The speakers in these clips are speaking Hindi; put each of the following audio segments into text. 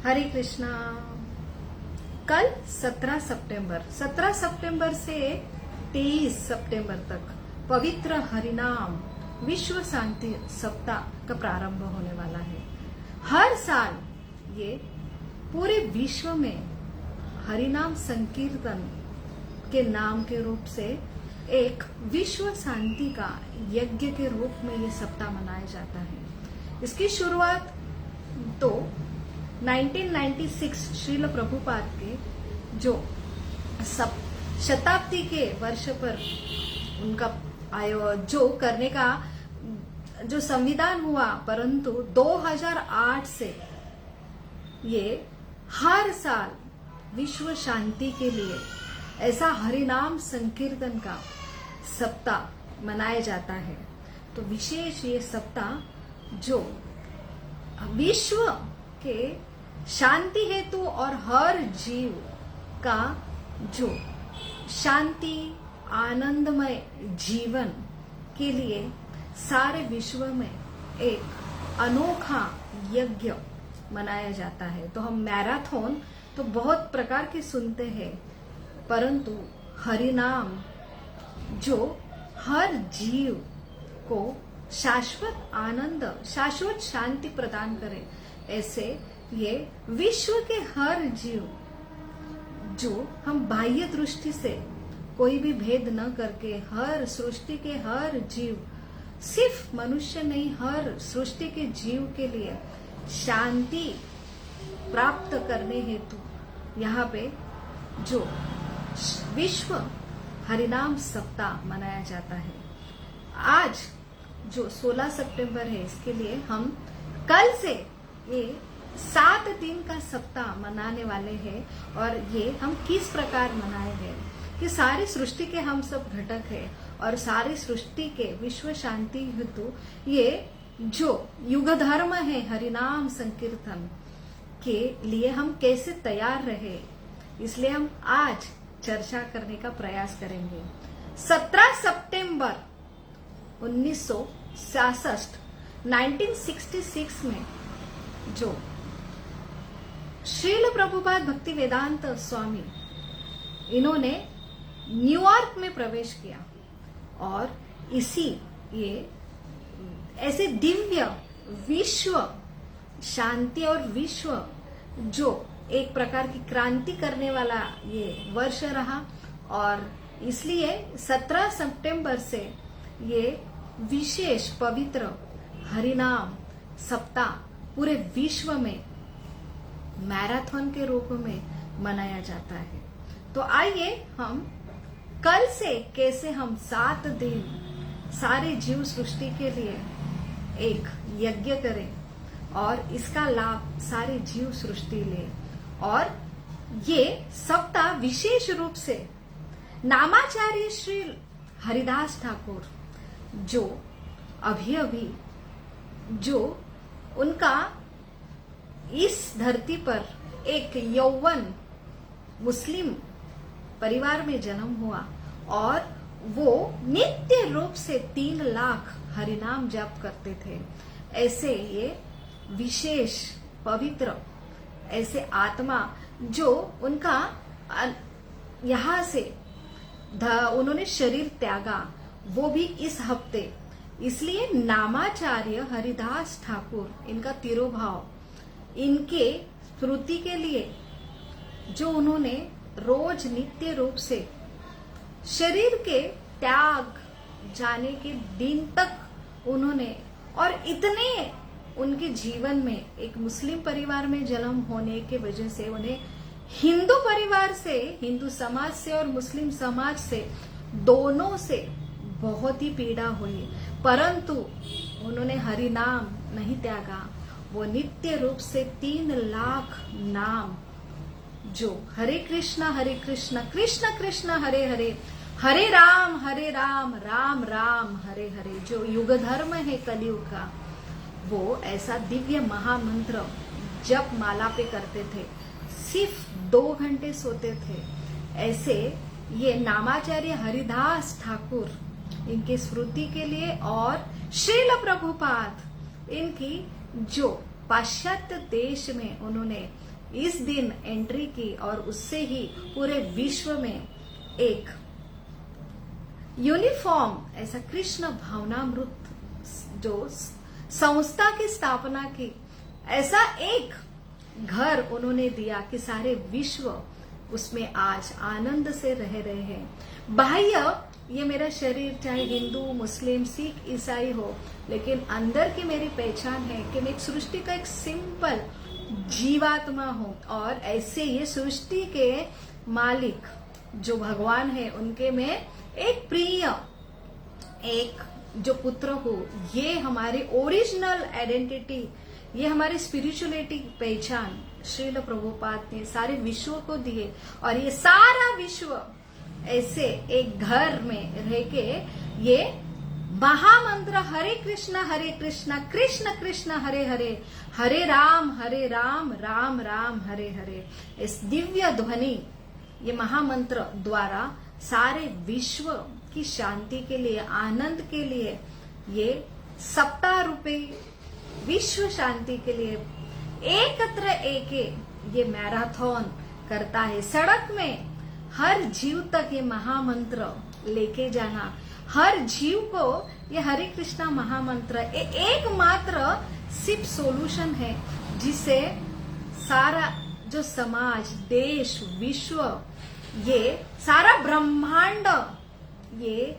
हरे कृष्णा। कल 17 सितंबर से 23 सितंबर तक पवित्र हरिनाम विश्व शांति सप्ताह का प्रारंभ होने वाला है। हर साल ये पूरे विश्व में हरिनाम संकीर्तन के नाम के रूप से एक विश्व शांति का यज्ञ के रूप में ये सप्ताह मनाया जाता है। इसकी शुरुआत तो 1996 श्रील प्रभुपाद के जो शताब्दी के वर्ष पर उनका जो करने का जो संविधान हुआ, परंतु 2008 से ये हर साल विश्व शांति के लिए ऐसा हरिनाम संकीर्तन का सप्ताह मनाया जाता है। तो विशेष ये सप्ताह जो विश्व के शांति हेतु और हर जीव का जो शांति आनंदमय जीवन के लिए सारे विश्व में एक अनोखा यज्ञ मनाया जाता है। तो हम मैराथन तो बहुत प्रकार के सुनते हैं, परंतु हरिनाम जो हर जीव को शाश्वत आनंद शाश्वत शांति प्रदान करे, ऐसे ये विश्व के हर जीव जो हम बाह्य दृष्टि से कोई भी भेद न करके हर सृष्टि के हर जीव, सिर्फ मनुष्य नहीं हर सृष्टि के जीव के लिए शांति प्राप्त करने हेतु यहाँ पे जो विश्व हरिनाम सप्ताह मनाया जाता है। आज जो 16 सितंबर है, इसके लिए हम कल से ये 7 दिन का सप्ताह मनाने वाले हैं। और ये हम किस प्रकार मनाए हैं कि सारी सृष्टि के हम सब घटक है और सारी सृष्टि के विश्व शांति हेतु ये जो युग धर्म है हरिनाम संकीर्तन के लिए हम कैसे तैयार रहे, इसलिए हम आज चर्चा करने का प्रयास करेंगे। 17 सितंबर 1966 में जो श्रील प्रभुपाद भक्ति वेदांत स्वामी इन्होंने न्यूयॉर्क में प्रवेश किया और इसी ये ऐसे दिव्य विश्व शांति और विश्व जो एक प्रकार की क्रांति करने वाला ये वर्ष रहा। और इसलिए 17 सितंबर से ये विशेष पवित्र हरिनाम सप्ताह पूरे विश्व में मैराथन के रूप में मनाया जाता है। तो आइए हम कल से कैसे हम 7 दिन सारे जीव सृष्टि के लिए एक यज्ञ करें और इसका लाभ सारे जीव सृष्टि ले। और ये सप्ताह विशेष रूप से नामाचार्य श्री हरिदास ठाकुर जो अभी जो उनका इस धरती पर एक यौवन मुस्लिम परिवार में जन्म हुआ और वो नित्य रूप से 3 लाख हरिनाम जाप करते थे। ऐसे ये विशेष पवित्र ऐसे आत्मा जो उनका यहाँ से उन्होंने शरीर त्यागा, वो भी इस हफ्ते। इसलिए नामाचार्य हरिदास ठाकुर इनका तिरुभाव, इनके स्मृति के लिए जो उन्होंने रोज नित्य रूप से शरीर के त्याग जाने के दिन तक उन्होंने, और इतने उनके जीवन में एक मुस्लिम परिवार में जन्म होने के वजह से उन्हें हिंदू परिवार से, हिंदू समाज से और मुस्लिम समाज से दोनों से बहुत ही पीड़ा हुई, परंतु उन्होंने हरिनाम नहीं त्यागा। वो नित्य रूप से 3 लाख नाम जो हरे कृष्णा कृष्ण कृष्ण हरे हरे, हरे राम राम राम हरे हरे, जो युग धर्म है कलयुग का, वो ऐसा दिव्य महामंत्र जप माला पे करते थे, सिर्फ 2 घंटे सोते थे। ऐसे ये नामाचार्य हरिदास ठाकुर इनके स्मृति के लिए और श्रील प्रभुपाद इनकी जो पाश्चात्य देश में उन्होंने इस दिन एंट्री की और उससे ही पूरे विश्व में एक यूनिफॉर्म ऐसा कृष्ण भावनामृत जो संस्था की स्थापना की, ऐसा एक घर उन्होंने दिया कि सारे विश्व उसमें आज आनंद से रह रहे हैं। बाह्य ये मेरा शरीर चाहे हिंदू मुस्लिम सिख ईसाई हो, लेकिन अंदर की मेरी पहचान है कि मैं एक सृष्टि का एक सिंपल जीवात्मा हूं। और ऐसे ये सृष्टि के मालिक जो भगवान है उनके में एक प्रिय एक जो पुत्र हो, ये हमारी ओरिजिनल आइडेंटिटी, ये हमारी स्पिरिचुअलिटी पहचान श्रील प्रभुपाद ने सारे विश्व को दिए। और ये सारा विश्व ऐसे एक घर में रह के ये महामंत्र हरे कृष्णा कृष्ण कृष्ण हरे हरे, हरे राम राम राम हरे हरे, इस दिव्य ध्वनि ये महामंत्र द्वारा सारे विश्व की शांति के लिए, आनंद के लिए, ये सप्ताह रूपी विश्व शांति के लिए एकत्र एके ये मैराथन करता है। सड़क में हर जीव तक ये महामंत्र लेके जाना, हर जीव को ये हरे कृष्णा महामंत्र एकमात्र सिर्फ सॉल्यूशन है जिसे सारा जो समाज, देश, विश्व, ये सारा ब्रह्मांड, ये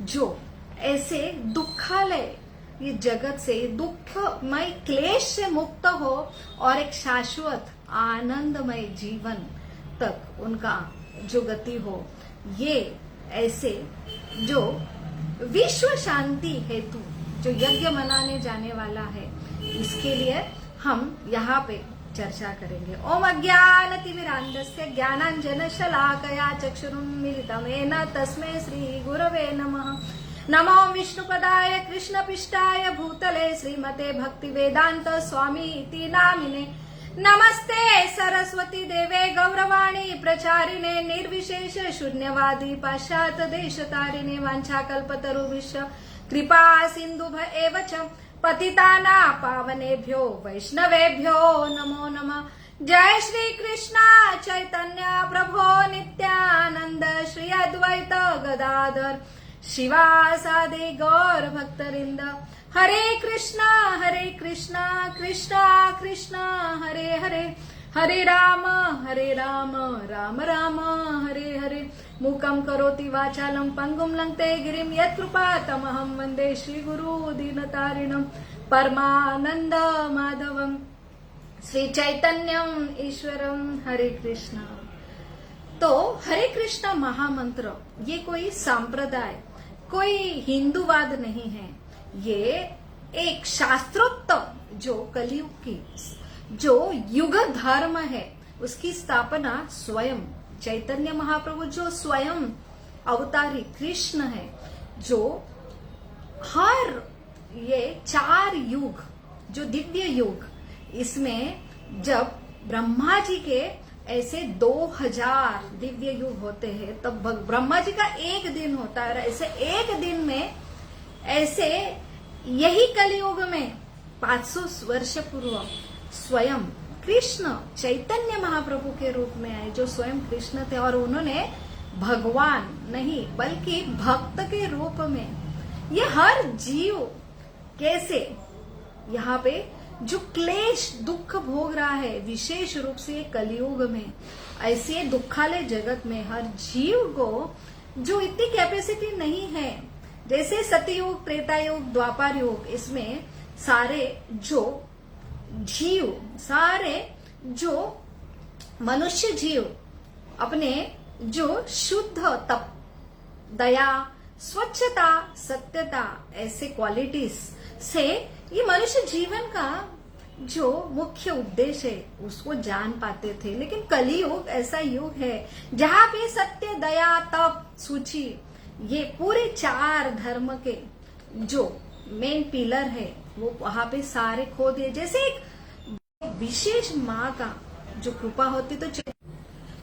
जो ऐसे दुखालय ये जगत से दुखमय क्लेश से मुक्त हो और एक शाश्वत आनंदमय जीवन तक उनका जो गति हो, ये ऐसे जो विश्व शांति हेतु जो यज्ञ मनाने जाने वाला है, इसके लिए हम यहाँ पे चर्चा करेंगे। ओम अज्ञानतिमिरान्धस्य ज्ञानाञ्जनशलाकया चक्षुरुन्मीलितं येन तस्मै श्री गुरवे नमः। नमो विष्णुपदाय कृष्णपिष्टाय भूतले श्रीमते भक्तिवेदांत स्वामी इति नामिने। नमस्ते सरस्वती देवे गौरवाणी प्रचारिणे निर्विशेष शून्यवादी पाश्चात देशतारिणे। वाञ्छाकल्पतरुभ्यश्च कृपा सिन्धुभ एव च पतिताना पावनेभ्यो वैष्णवेभ्यो नमो नमः। जय श्री कृष्ण चैतन्य प्रभो नित्यानंद श्री अद्वैत गदाधर शिवासादि गौर भक्तरिंद। हरे कृष्णा कृष्णा कृष्णा हरे हरे, हरे राम राम राम हरे हरे। मूकं करोति वाचालं पंगुं लंघते गिरिं यत्कृपातमहं वन्दे श्रीगुरु दीनतारिणं परमानंद माधवं श्री चैतन्यम ईश्वरम। हरे कृष्णा। तो हरे कृष्णा महामंत्र ये कोई सांप्रदाय, कोई हिंदूवाद नहीं है, ये एक शास्त्रोक्त जो कलयुग की जो युग धर्म है उसकी स्थापना स्वयं चैतन्य महाप्रभु जो स्वयं अवतारी कृष्ण है, जो हर ये 4 युग जो दिव्य युग, इसमें जब ब्रह्मा जी के ऐसे 2000 दिव्य युग होते हैं तब ब्रह्मा जी का एक दिन होता है। ऐसे एक दिन में ऐसे यही कलयुग में 500 वर्ष पूर्व स्वयं कृष्ण चैतन्य महाप्रभु के रूप में आए, जो स्वयं कृष्ण थे और उन्होंने भगवान नहीं बल्कि भक्त के रूप में ये हर जीव कैसे यहाँ पे जो क्लेश दुख भोग रहा है, विशेष रूप से कलयुग में ऐसे दुखालय जगत में हर जीव को जो इतनी कैपेसिटी नहीं है, जैसे सतयुग, त्रेतायुग, द्वापर युग, इसमें सारे जो जीव, सारे जो मनुष्य जीव अपने जो शुद्ध तप, दया, स्वच्छता, सत्यता ऐसे क्वालिटीज से ये मनुष्य जीवन का जो मुख्य उद्देश्य है उसको जान पाते थे। लेकिन कलियुग ऐसा युग है जहां पे सत्य, दया, तप, सूची ये पूरे 4 धर्म के जो मेन पिलर है वो वहां पे सारे खो दिए। जैसे एक विशेष माँ का जो कृपा होती तो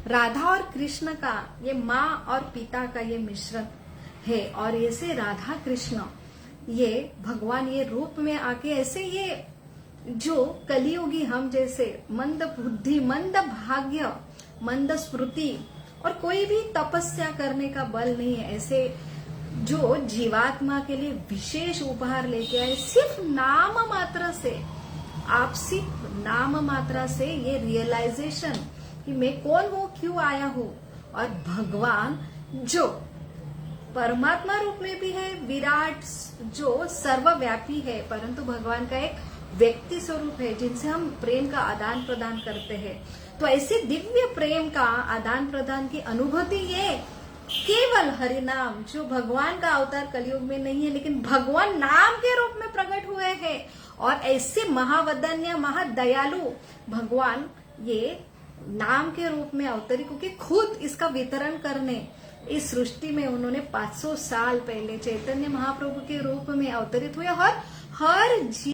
राधा और कृष्ण का ये माँ और पिता का ये मिश्रण है, और ऐसे राधा कृष्ण ये भगवान ये रूप में आके ऐसे ये जो कलियुगी हम जैसे मंद बुद्धि, मंद भाग्य, मंद स्मृति और कोई भी तपस्या करने का बल नहीं है, ऐसे जो जीवात्मा के लिए विशेष उपहार लेके आए, सिर्फ नाम मात्र से, आप सिर्फ नाम मात्रा से ये रियलाइजेशन कि मैं कौन हूं, क्यों आया हूं, और भगवान जो परमात्मा रूप में भी है, विराट जो सर्वव्यापी है, परंतु भगवान का एक व्यक्ति स्वरूप है जिनसे हम प्रेम का आदान प्रदान करते हैं। तो ऐसे दिव्य प्रेम का आदान प्रदान की अनुभूति ये केवल हरिनाम, जो भगवान का अवतार कलयुग में नहीं है लेकिन भगवान नाम के रूप में प्रकट हुए हैं, और ऐसे महावदन्य महादयालु भगवान ये नाम के रूप में अवतरी, क्योंकि खुद इसका वितरण करने इस सृष्टि में उन्होंने 500 साल पहले चैतन्य महाप्रभु के रूप में अवतरित हुए। हर जीव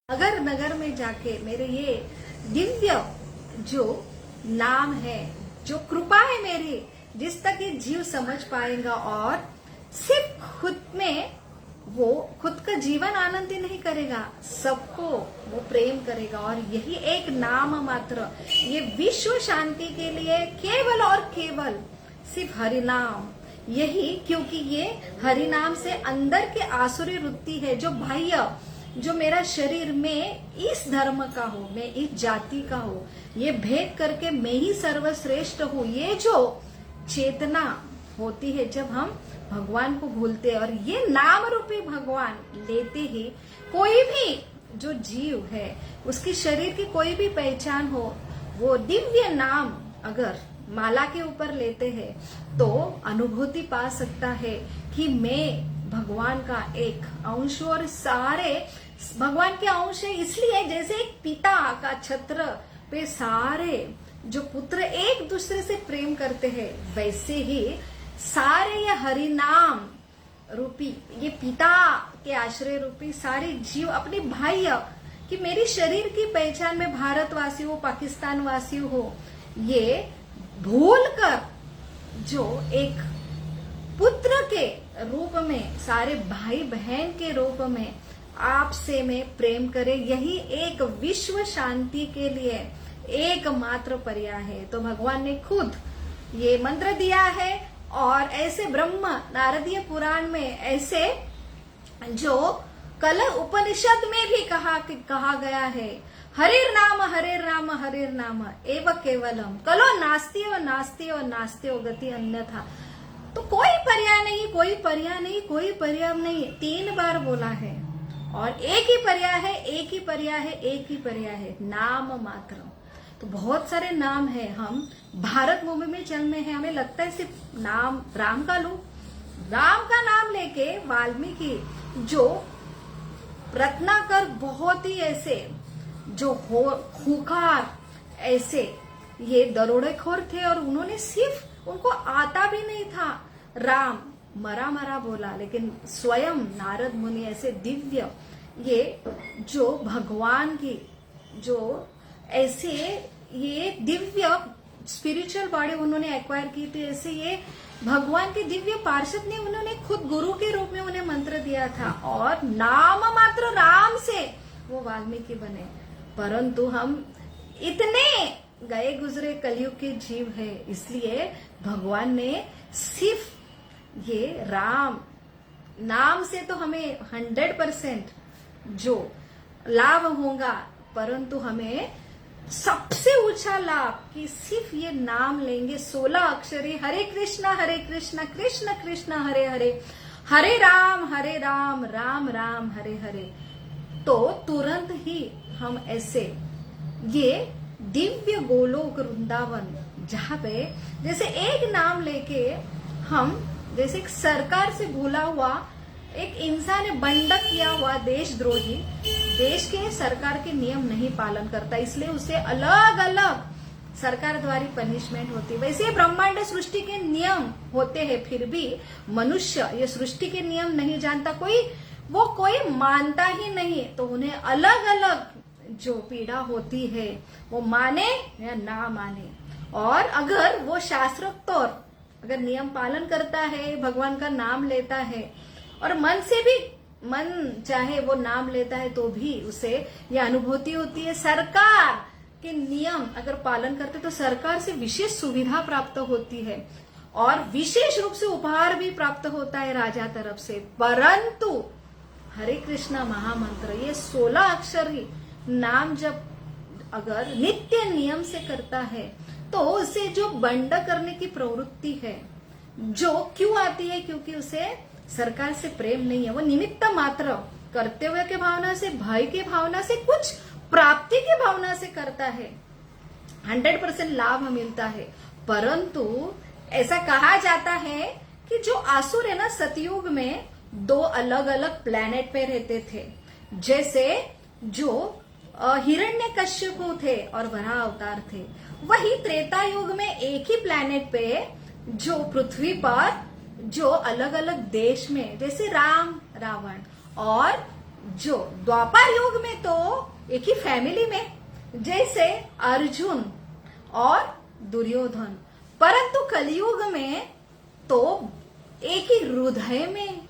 नगर नगर में जाके मेरे ये दिव्य जो नाम है, जो कृपा है मेरी, जिस तक ये जीव समझ पाएगा और सिर्फ खुद में वो खुद का जीवन आनंद ही नहीं करेगा, सबको वो प्रेम करेगा। और यही एक नाम मात्र, ये विश्व शांति के लिए केवल और केवल सिर्फ हरिनाम, यही, क्योंकि ये हरिनाम से अंदर के आसुरी वृत्ति है, जो बाह्य, जो मेरा शरीर में इस धर्म का हो, मैं इस जाति का हो, ये भेद करके मैं ही सर्वश्रेष्ठ हूँ, ये जो चेतना होती है जब हम भगवान को भूलते हैं, और ये नाम रूपी भगवान लेते ही कोई भी जो जीव है उसकी शरीर की कोई भी पहचान हो, वो दिव्य नाम अगर माला के ऊपर लेते हैं तो अनुभूति पा सकता है कि मैं भगवान का एक अंश, और सारे भगवान के अंश है। इसलिए जैसे एक पिता का छत्र पे सारे जो पुत्र एक दूसरे से प्रेम करते हैं, वैसे ही सारे ये हरिनाम रूपी, ये पिता के आश्रय रूपी सारे जीव अपने भाई, कि मेरी शरीर की पहचान में भारतवासी हो, पाकिस्तान वासी हो, ये भूल कर जो एक पुत्र के रूप में, सारे भाई बहन के रूप में आपसे में प्रेम करे, यही एक विश्व शांति के लिए एकमात्र पर्याय है। तो भगवान ने खुद ये मंत्र दिया है, और ऐसे ब्रह्म नारदीय पुराण में ऐसे जो कल उपनिषद में भी कहा गया है, हरिर नाम हरिर नाम एव केवलम, कलो नास्ति व नास्ति व नास्ति व गति अन्यथा। तो कोई पर्याय नहीं, कोई पर्याय नहीं, कोई पर्याय नहीं, 3 बार बोला है, और एक ही पर्याय है, एक ही पर्याय है, एक ही पर्याय है, नाम मात्र। तो बहुत सारे नाम है, हम भारत भूमि में जन्मे हैं, हमें लगता है सिर्फ नाम राम का लो, राम का नाम लेके वाल्मीकि जो रत्नाकर बहुत ही ऐसे जो खूंखार ऐसे ये दरोडेखोर थे, और उन्होंने सिर्फ, उनको आता भी नहीं था राम, मरा बोला, लेकिन स्वयं नारद मुनि ऐसे दिव्य, ये जो भगवान की जो ऐसे ये दिव्य स्पिरिचुअल बॉडी उन्होंने एक्वायर की थी, ऐसे ये भगवान के दिव्य पार्षद ने उन्होंने खुद गुरु के रूप में उन्हें मंत्र दिया था, और नाम मात्र राम से वो वाल्मीकि बने। परंतु हम इतने गए गुजरे कलयुग के जीव है, इसलिए भगवान ने सिर्फ ये राम नाम से तो हमें 100% जो लाभ होगा, परंतु हमें सबसे ऊंचा लाभ कि सिर्फ ये नाम लेंगे, 16 अक्षरी हरे कृष्णा कृष्ण कृष्ण हरे हरे, हरे राम राम राम हरे हरे, तो तुरंत ही हम ऐसे ये दिव्य गोलोक वृंदावन, जहाँ पे जैसे एक नाम लेके हम, जैसे एक सरकार से भूला हुआ एक इंसान है, बंडक किया हुआ देशद्रोही, देश के सरकार के नियम नहीं पालन करता, इसलिए उसे अलग अलग सरकार द्वारा पनिशमेंट होती है। वैसे ब्रह्मांड सृष्टि के नियम होते हैं, फिर भी मनुष्य ये सृष्टि के नियम नहीं जानता। कोई वो कोई मानता ही नहीं, तो उन्हें अलग अलग जो पीड़ा होती है वो माने या ना माने। और अगर वो शास्त्रोक्त तौर अगर नियम पालन करता है, भगवान का नाम लेता है और मन से भी मन चाहे वो नाम लेता है, तो भी उसे ये अनुभूति होती है सरकार के नियम अगर पालन करते तो सरकार से विशेष सुविधा प्राप्त होती है और विशेष रूप से उपहार भी प्राप्त होता है राजा तरफ से। परंतु हरे कृष्णा महामंत्र ये 16 अक्षर ही नाम जब अगर नित्य नियम से करता है तो उसे जो बंड करने की प्रवृत्ति है जो क्यों आती है, क्योंकि उसे सरकार से प्रेम नहीं है, वो निमित्त मात्र कर्तव्य के भावना से, भय की भावना से, कुछ प्राप्ति की भावना से करता है, 100% लाभ मिलता है। परंतु ऐसा कहा जाता है कि जो आसुर है ना, सतयुग में 2 अलग अलग प्लैनेट पे रहते थे। जैसे जो हिरण्यकश्यपु थे और वराह अवतार थे, वही त्रेता युग में एक ही प्लैनेट पे जो पृथ्वी पर जो अलग अलग देश में जैसे राम रावण, और जो द्वापर युग में तो एक ही फैमिली में जैसे अर्जुन और दुर्योधन। परंतु कलयुग में तो एक ही हृदय में,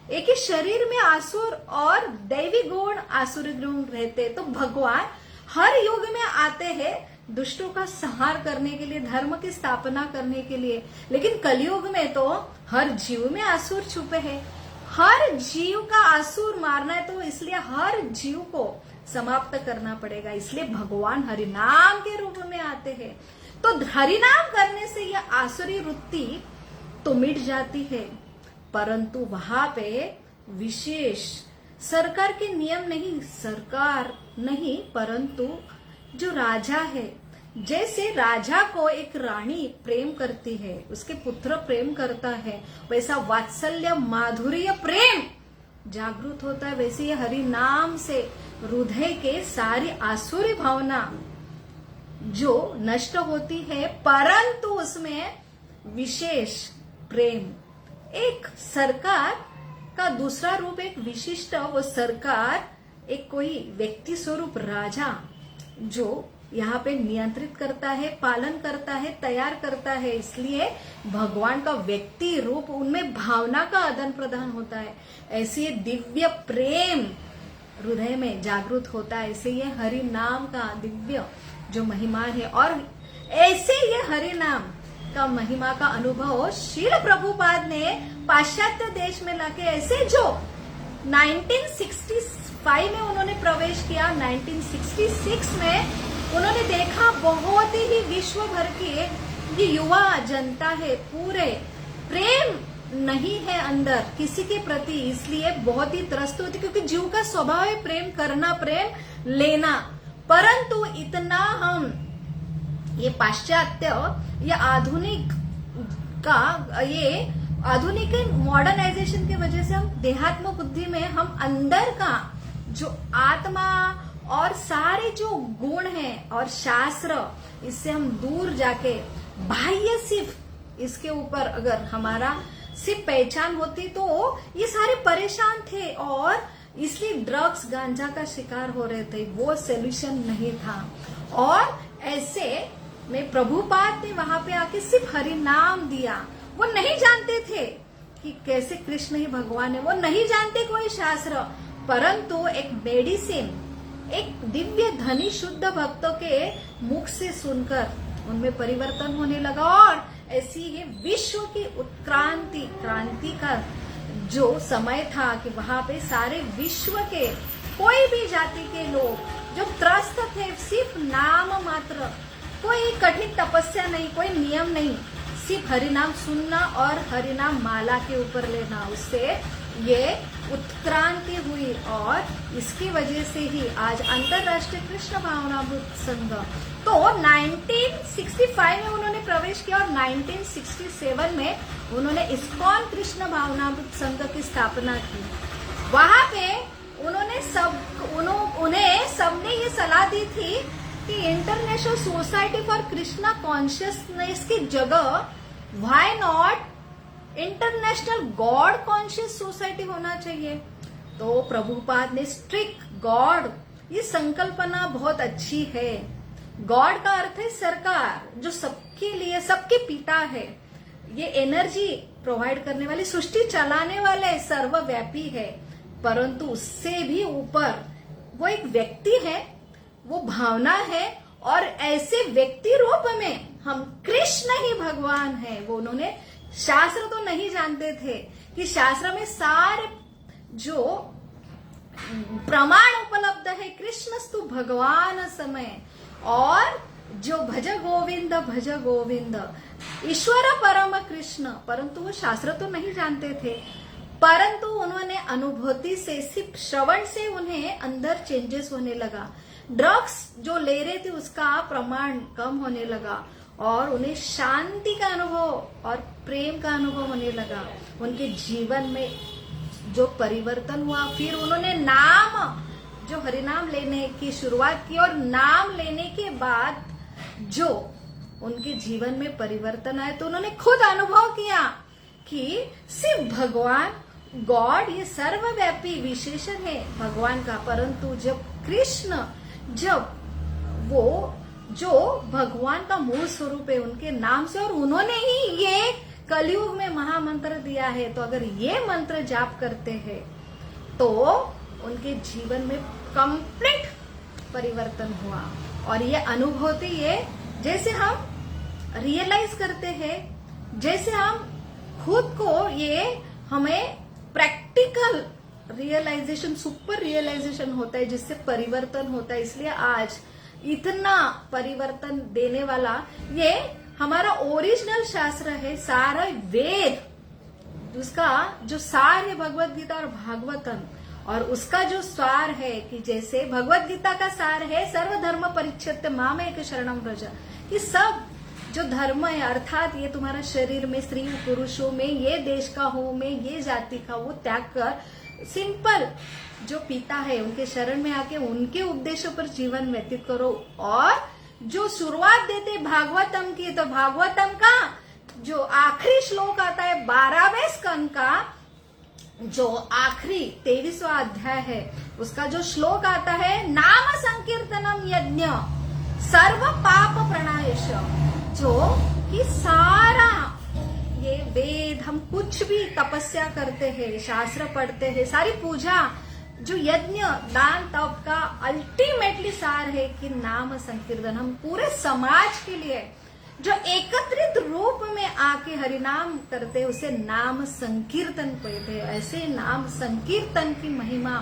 एक ही शरीर में आसुर और दैवी गुण आसुरी गुण रहते। तो भगवान हर युग में आते हैं दुष्टों का संहार करने के लिए, धर्म की स्थापना करने के लिए। लेकिन कलयुग में तो हर जीव में आसुर छुपे हैं, हर जीव का आसुर मारना है, तो इसलिए हर जीव को समाप्त करना पड़ेगा। इसलिए भगवान हरिनाम के रूप में आते हैं। तो हरिनाम करने से यह आसुरी वृत्ति तो मिट जाती है, परंतु वहां पे विशेष सरकार के नियम नहीं, सरकार नहीं परंतु जो राजा है, जैसे राजा को एक रानी प्रेम करती है, उसके पुत्र प्रेम करता है, वैसा वात्सल्य माधुर्य प्रेम जागृत होता है। वैसे ये हरि नाम से हृदय के सारी आसुरी भावना जो नष्ट होती है, परंतु उसमें विशेष प्रेम, एक सरकार का दूसरा रूप, एक विशिष्ट वो सरकार एक कोई व्यक्ति स्वरूप राजा जो यहाँ पे नियंत्रित करता है, पालन करता है, तैयार करता है। इसलिए भगवान का व्यक्ति रूप, उनमें भावना का आदान प्रदान होता है। ऐसे दिव्य प्रेम हृदय में जागृत होता है। ऐसे ये हरि नाम का दिव्य जो महिमा है, और ऐसे ये हरि नाम का महिमा का अनुभव श्रील प्रभुपाद ने पाश्चात्य देश में लाके, ऐसे जो 1965 में उन्होंने प्रवेश किया, 1966 में उन्होंने देखा बहुत ही विश्व भर की ये युवा जनता है, पूरे प्रेम नहीं है अंदर किसी के प्रति, इसलिए बहुत ही त्रस्त होती, क्योंकि जीव का स्वभाव है प्रेम करना, प्रेम लेना। परंतु इतना हम ये पाश्चात्य या आधुनिक का ये आधुनिक मॉडर्नाइजेशन की वजह से हम देहात्म बुद्धि में हम अंदर का जो आत्मा और सारे जो गुण हैं और शास्त्र, इससे हम दूर जाके बाह्य सिर्फ इसके ऊपर अगर हमारा सिर्फ पहचान होती तो ये सारे परेशान थे और इसलिए ड्रग्स गांजा का शिकार हो रहे थे, वो सोल्यूशन नहीं था। और ऐसे में प्रभुपाद ने वहां पे आके सिर्फ हरि नाम दिया। वो नहीं जानते थे कि कैसे कृष्ण ही भगवान है, वो नहीं जानते कोई शास्त्र, परंतु एक मेडिसिन, एक दिव्य धनी शुद्ध भक्तों के मुख से सुनकर उनमें परिवर्तन होने लगा। और ऐसी ही विश्व की उत्क्रांति, क्रांति का जो समय था कि वहां पे सारे विश्व के कोई भी जाति के लोग जो त्रस्त थे, सिर्फ नाम मात्र, कोई कठिन तपस्या नहीं, कोई नियम नहीं, सिर्फ हरिनाम सुनना और हरिनाम माला के ऊपर लेना, उससे ये उत्क्रांति हुई। और इसकी वजह से ही आज अंतरराष्ट्रीय कृष्ण भावनामृत संघ तो 1965 में उन्होंने प्रवेश किया और 1967 में उन्होंने इस्कॉन कृष्ण भावनामृत संघ की स्थापना की। वहां पे उन्हें सबने ये सलाह दी थी कि international society for Krishna consciousness की जगह why not international God conscious society होना चाहिए। तो प्रभुपाद ने स्ट्रिक्ट गॉड, ये संकल्पना बहुत अच्छी है। गॉड का अर्थ है सरकार, जो सबके लिए, सबके पिता है, ये एनर्जी प्रोवाइड करने वाली, सृष्टि चलाने वाले, सर्वव्यापी है। परंतु उससे भी ऊपर वो एक व्यक्ति है, वो भावना है, और ऐसे व्यक्ति रूप में हम कृष्ण ही भगवान है। वो उन्होंने शास्त्र तो नहीं जानते थे कि शास्त्र में सारे जो प्रमाण उपलब्ध है, कृष्णस्तु भगवान समय, और जो भज गोविंद ईश्वर परम कृष्ण, परंतु वो शास्त्र तो नहीं जानते थे। परंतु उन्होंने अनुभूति से, सिर्फ श्रवण से उन्हें अंदर चेंजेस होने लगा। ड्रग्स जो ले रहे थे उसका प्रमाण कम होने लगा, और उन्हें शांति का अनुभव और प्रेम का अनुभव होने लगा। उनके जीवन में जो परिवर्तन हुआ, फिर उन्होंने नाम, जो हरिनाम लेने की शुरुआत की, और नाम लेने के बाद जो उनके जीवन में परिवर्तन आए, तो उन्होंने खुद अनुभव किया कि सिर्फ भगवान, गॉड, ये सर्वव्यापी विशेषण है भगवान का। परंतु जब कृष्ण, जब वो जो भगवान का मूल स्वरूप है, उनके नाम से, और उन्होंने ही ये कलयुग में महामंत्र दिया है, तो अगर ये मंत्र जाप करते हैं तो उनके जीवन में कंप्लीट परिवर्तन हुआ। और ये अनुभूति, ये जैसे हम रियलाइज करते हैं, जैसे हम खुद को, ये हमें प्रैक्टिकल रियलाइजेशन, सुपर रियलाइजेशन होता है, जिससे परिवर्तन होता है। इसलिए आज इतना परिवर्तन देने वाला ये हमारा ओरिजिनल शास्त्र है, सारा वेद, उसका जो सार है भगवत गीता और भागवतम, और उसका जो सार है कि जैसे भगवत गीता का सार है सर्वधर्म परिच्छेद मामेक शरणम व्रज, कि सब जो धर्म है, अर्थात ये तुम्हारा शरीर में, स्त्री पुरुषों में, ये देश का हो, में ये जाति का, वो त्याग कर सिंपल जो पिता है उनके शरण में आके उनके उपदेशों पर जीवन व्यतीत करो। और जो शुरुआत देते भागवतम की, तो भागवतम का जो आखिरी श्लोक आता है 12वें स्कंद का, जो आखिरी 23वां अध्याय है, उसका जो श्लोक आता है, नाम संकीर्तनम यज्ञ सर्व पाप प्रणायश, जो कि सारा ये वेद, हम कुछ भी तपस्या करते हैं, शास्त्र पढ़ते हैं, सारी पूजा, जो यज्ञ, दान, तप का अल्टीमेटली सार है कि नाम संकीर्तन। हम पूरे समाज के लिए जो एकत्रित रूप में आके हरिनाम करते, उसे नाम संकीर्तन कहते हैं। ऐसे नाम संकीर्तन की महिमा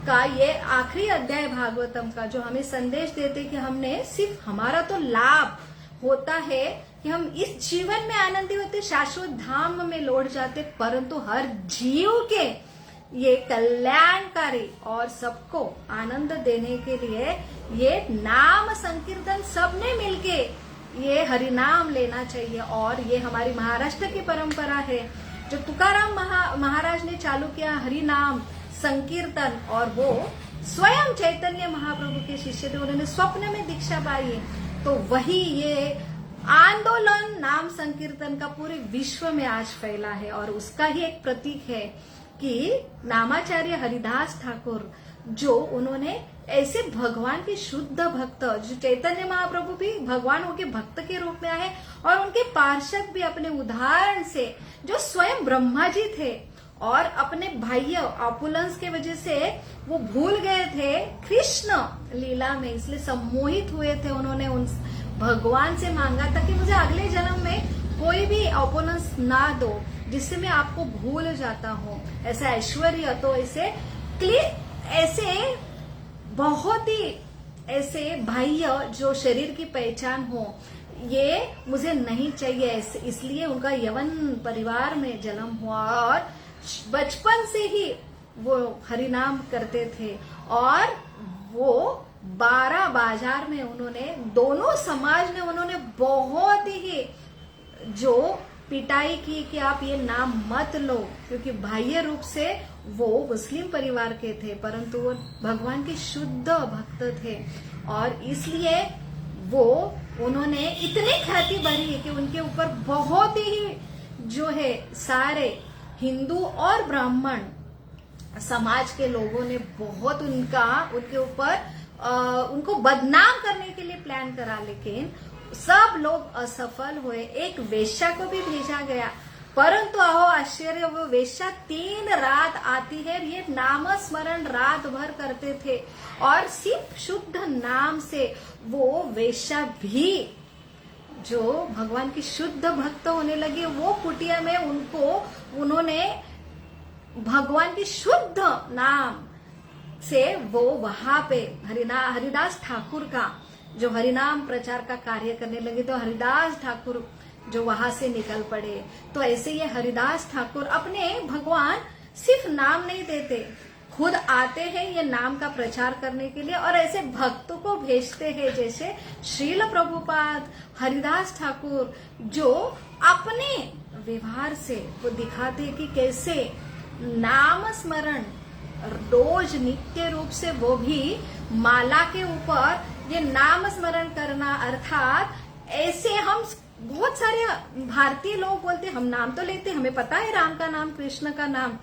का ये आखिरी अध्याय भागवतम का, जो हमें संदेश देते कि हमने सिर्फ, हमारा तो लाभ होता है कि हम इस जीवन में आनंदी होते, शाश्वत धाम में लौट जाते, परंतु हर जीव के ये कल्याणकारी और सबको आनंद देने के लिए ये नाम संकीर्तन सबने मिलके ये हरिनाम लेना चाहिए। और ये हमारी महाराष्ट्र की परंपरा है, जो तुकाराम महाराज ने चालू किया हरिनाम संकीर्तन, और वो स्वयं चैतन्य महाप्रभु के शिष्य थे, उन्होंने स्वप्न में दीक्षा पाई, तो वही ये आंदोलन नाम संकीर्तन का पूरे विश्व में आज फैला है। और उसका ही एक प्रतीक है कि नामाचार्य हरिदास ठाकुर, जो उन्होंने ऐसे भगवान के शुद्ध भक्त, जो चैतन्य महाप्रभु भी भगवान के भक्त के रूप में आए, और उनके पार्षद भी अपने उदाहरण से, जो स्वयं ब्रह्मा जी थे और अपने बाह्य ऑपुलेंस के वजह से वो भूल गए थे कृष्ण लीला में, इसलिए सम्मोहित हुए थे। उन्होंने उन भगवान से मांगा था कि मुझे अगले जन्म में कोई भी ऑपुलेंस ना दो जिससे मैं आपको भूल जाता हूँ, ऐसा ऐश्वर्य, तो ऐसे बहुत ही ऐसे बाह्य जो शरीर की पहचान हो, ये मुझे नहीं चाहिए। इसलिए उनका यवन परिवार में जन्म हुआ, और बचपन से ही वो हरिनाम करते थे, और वो 12 बाजार में उन्होंने, दोनों समाज में उन्होंने बहुत ही जो पिटाई की कि आप ये नाम मत लो, क्योंकि बाह्य रूप से वो मुस्लिम परिवार के थे, परंतु वो भगवान के शुद्ध भक्त थे, और इसलिए वो उन्होंने इतनी ख्याति बढ़ी कि उनके ऊपर बहुत ही जो है सारे हिंदू और ब्राह्मण समाज के लोगों ने बहुत उनके ऊपर उनको बदनाम करने के लिए प्लान करा, लेकिन सब लोग असफल हुए। एक वेश्या को भी भेजा गया, परंतु अहो आश्चर्य, वो वेश्या 3 रात आती है, ये नाम स्मरण रात भर करते थे और सिर्फ शुद्ध नाम से वो वेश्या भी जो भगवान की शुद्ध भक्त होने लगी, वो कुटिया में उन्होंने भगवान की शुद्ध नाम से वो वहां पे हरिदास ठाकुर का जो हरिनाम प्रचार का कार्य करने लगे, तो हरिदास ठाकुर जो वहां से निकल पड़े। तो ऐसे ये हरिदास ठाकुर अपने भगवान सिर्फ नाम नहीं देते, खुद आते हैं ये नाम का प्रचार करने के लिए और ऐसे भक्तों को भेजते हैं, जैसे श्रील प्रभुपाद, हरिदास ठाकुर, जो अपने व्यवहार से वो दिखाते हैं कि कैसे नाम स्मरण रोज नित्य रूप से, वो भी माला के ऊपर ये नाम स्मरण करना, अर्थात ऐसे हम बहुत सारे भारतीय लोग बोलते हम नाम तो लेते, हमें पता है राम का नाम, कृष्ण का नाम,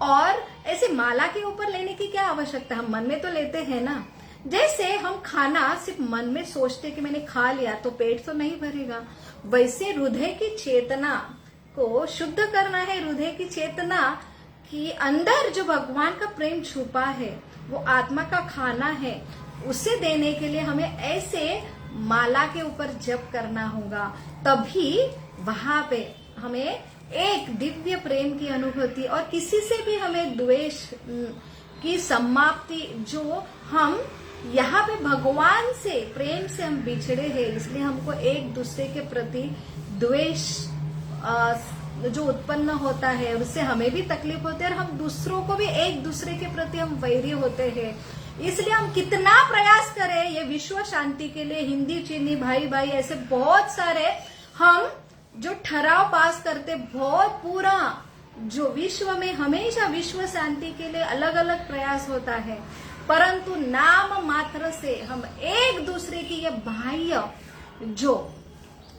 और ऐसे माला के ऊपर लेने की क्या आवश्यकता, हम मन में तो लेते हैं ना। जैसे हम खाना सिर्फ मन में सोचते कि मैंने खा लिया तो पेट तो नहीं भरेगा, वैसे हृदय की चेतना को शुद्ध करना है। हृदय की चेतना कि अंदर जो भगवान का प्रेम छुपा है, वो आत्मा का खाना है, उसे देने के लिए हमें ऐसे माला के ऊपर जप करना होगा, तभी वहां पे हमें एक दिव्य प्रेम की अनुभूति और किसी से भी हमें द्वेष की समाप्ति, जो हम यहाँ पे भगवान से प्रेम से हम बिछड़े हैं, इसलिए हमको एक दूसरे के प्रति द्वेष जो उत्पन्न होता है उससे हमें भी तकलीफ होती है और हम दूसरों को भी एक दूसरे के प्रति हम वैरी होते हैं। इसलिए हम कितना प्रयास करें ये विश्व शांति के लिए, हिंदी चीनी भाई भाई ऐसे बहुत सारे हम जो ठहराव पास करते, बहुत पूरा जो विश्व में हमेशा विश्व शांति के लिए अलग अलग प्रयास होता है, परंतु नाम मात्र से हम एक दूसरे की ये बाह्य जो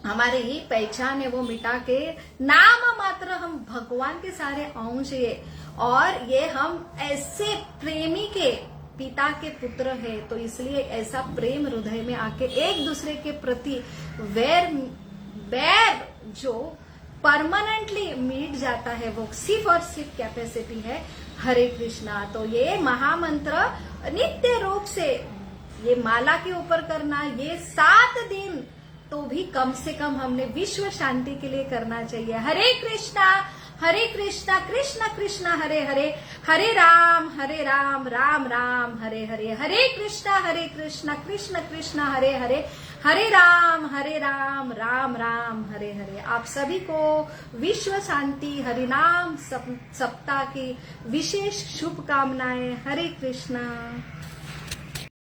हमारे ही पहचान है वो मिटा के नाम मात्र हम भगवान के सारे अंश है, और ये हम ऐसे प्रेमी के पिता के पुत्र है, तो इसलिए ऐसा प्रेम हृदय में आके एक दूसरे के प्रति बैर जो परमानेंटली मिट जाता है, वो सिर्फ और सिर्फ कैपेसिटी है हरे कृष्णा। तो ये महामंत्र नित्य रूप से ये माला के ऊपर करना, ये 7 दिन तो भी कम से कम हमने विश्व शांति के लिए करना चाहिए। हरे कृष्णा कृष्ण कृष्ण हरे हरे, हरे राम राम राम हरे हरे, हरे कृष्ण कृष्ण कृष्ण हरे हरे, हरे राम राम राम हरे हरे। आप सभी को विश्व शांति हरिनाम सप्ताह की विशेष शुभकामनाएं। हरे कृष्णा।